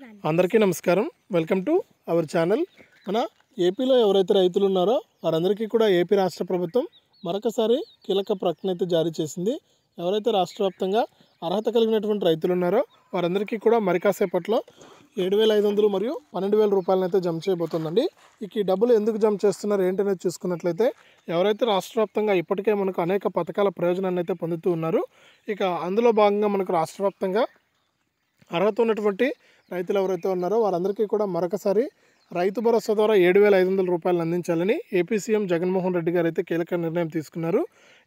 అందరికీ నమస్కారం. Welcome to our channel. మన ఏపీలో ఎవరైతే రైతులు ఉన్నారో వారందరికీ కూడా ఏపీ రాష్ట్ర ప్రభుత్వం మరొకసారి కీలక ప్రకటన అయితే జారీ చేసింది. ఎవరైతే రాష్ట్ర వ్యాప్తంగా అర్హత కలిగినటువంటి రైతులు ఉన్నారో వారందరికీ కూడా మరి కాసేపట్లో 7,500 మరియు 12,000 రూపాయలను అయితే జమ చేయబోతుందండి. ఇక ఈ డబ్బులు ఎందుకు జమ చేస్తున్నారు ఏంటనేది చూసుకున్నట్లయితే, ఎవరైతే రాష్ట్ర వ్యాప్తంగా ఇప్పటికే మనకు అనేక పథకాల ప్రయోజనాన్ని అయితే పొందుతూ ఉన్నారు. ఇక అందులో భాగంగా మనకు రాష్ట్ర వ్యాప్తంగా అర్హత ఉన్నటువంటి రైతులు ఎవరైతే ఉన్నారో వారందరికీ కూడా మరొకసారి రైతు భరోసా ద్వారా 7,500 రూపాయలు అందించాలని ఏపీ సీఎం జగన్మోహన్ రెడ్డి గారు అయితే కీలక నిర్ణయం తీసుకున్నారు.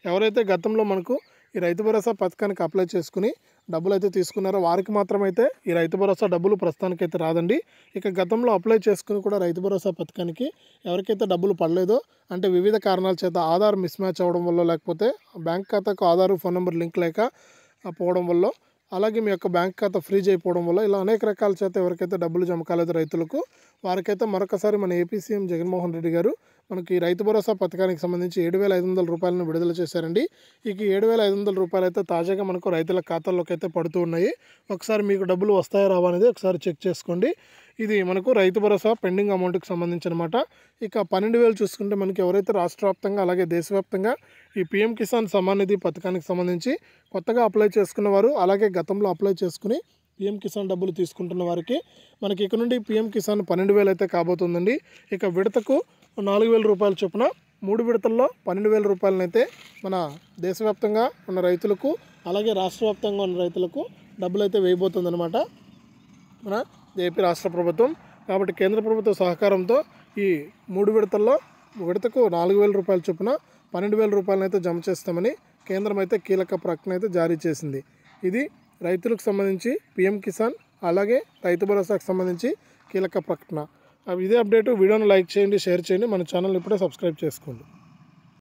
ఎవరైతే గతంలో మనకు ఈ రైతు భరోసా పథకానికి అప్లై చేసుకుని డబ్బులు అయితే తీసుకున్నారో వారికి మాత్రమైతే ఈ రైతు భరోసా డబ్బులు ప్రస్తుతానికైతే రాదండి. ఇక గతంలో అప్లై చేసుకుని కూడా రైతు భరోసా పథకానికి ఎవరికైతే డబ్బులు పడలేదో, అంటే వివిధ కారణాల చేత ఆధార్ మిస్ మ్యాచ్ అవ్వడం వల్ల, లేకపోతే బ్యాంక్ ఖాతాకు ఆధార్ ఫోన్ నెంబర్ లింక్ లేక పోవడం వల్ల, అలాగే మీ యొక్క బ్యాంక్ ఖాతా ఫ్రీజ్ అయిపోవడం వల్ల, ఇలా అనేక రకాల చేత ఎవరికైతే డబ్బులు జమ కాలేదు రైతులకు, వారికైతే మరొకసారి మన ఏపీ సీఎం జగన్మోహన్ రెడ్డి గారు మనకి ఈ రైతు భరోసా పథకానికి సంబంధించి 7,500 రూపాయలను విడుదల చేశారండి. ఇక 7,500 రూపాయలు అయితే తాజాగా మనకు రైతుల ఖాతాల్లోకి అయితే పడుతూ ఉన్నాయి. ఒకసారి మీకు డబ్బులు వస్తాయా రావా అనేది ఒకసారి చెక్ చేసుకోండి. ఇది మనకు రైతు భరోసా పెండింగ్ అమౌంట్కి సంబంధించి అనమాట. ఇక 12,000 చూసుకుంటే మనకి ఎవరైతే రాష్ట్ర వ్యాప్తంగా అలాగే దేశవ్యాప్తంగా ఈ పీఎం కిసాన్ సమ్మాన్ నిధి పథకానికి సంబంధించి కొత్తగా అప్లై చేసుకున్న వారు, అలాగే గతంలో అప్లై చేసుకుని పీఎం కిసాన్ డబ్బులు తీసుకుంటున్న వారికి మనకి ఇక నుండి పీఎం కిసాన్ 12,000 అయితే కాబోతుందండి. ఇక విడతకు 4,000 రూపాయల చొప్పున 3 విడతల్లో 12,000 రూపాయలను అయితే మన దేశవ్యాప్తంగా ఉన్న రైతులకు, అలాగే రాష్ట్ర వ్యాప్తంగా ఉన్న రైతులకు డబ్బులు అయితే వేయబోతుందన్నమాట మన ఏపీ రాష్ట్ర ప్రభుత్వం. కాబట్టి కేంద్ర ప్రభుత్వ సహకారంతో ఈ 3 విడతల్లో విడతకు 4,000 రూపాయల చొప్పున 12,000 రూపాయలను అయితే జమ చేస్తామని కేంద్రం అయితే కీలక ప్రకటన అయితే జారీ చేసింది. ఇది రైతులకు సంబంధించి పీఎం కిసాన్ అలాగే రైతు భరోసాకు సంబంధించి కీలక ప్రకటన. ఇదే అప్డేట్. వీడియోను లైక్ చేయండి, షేర్ చేయండి, మన ఛానల్ ఇప్పుడే సబ్స్క్రైబ్ చేసుకోండి.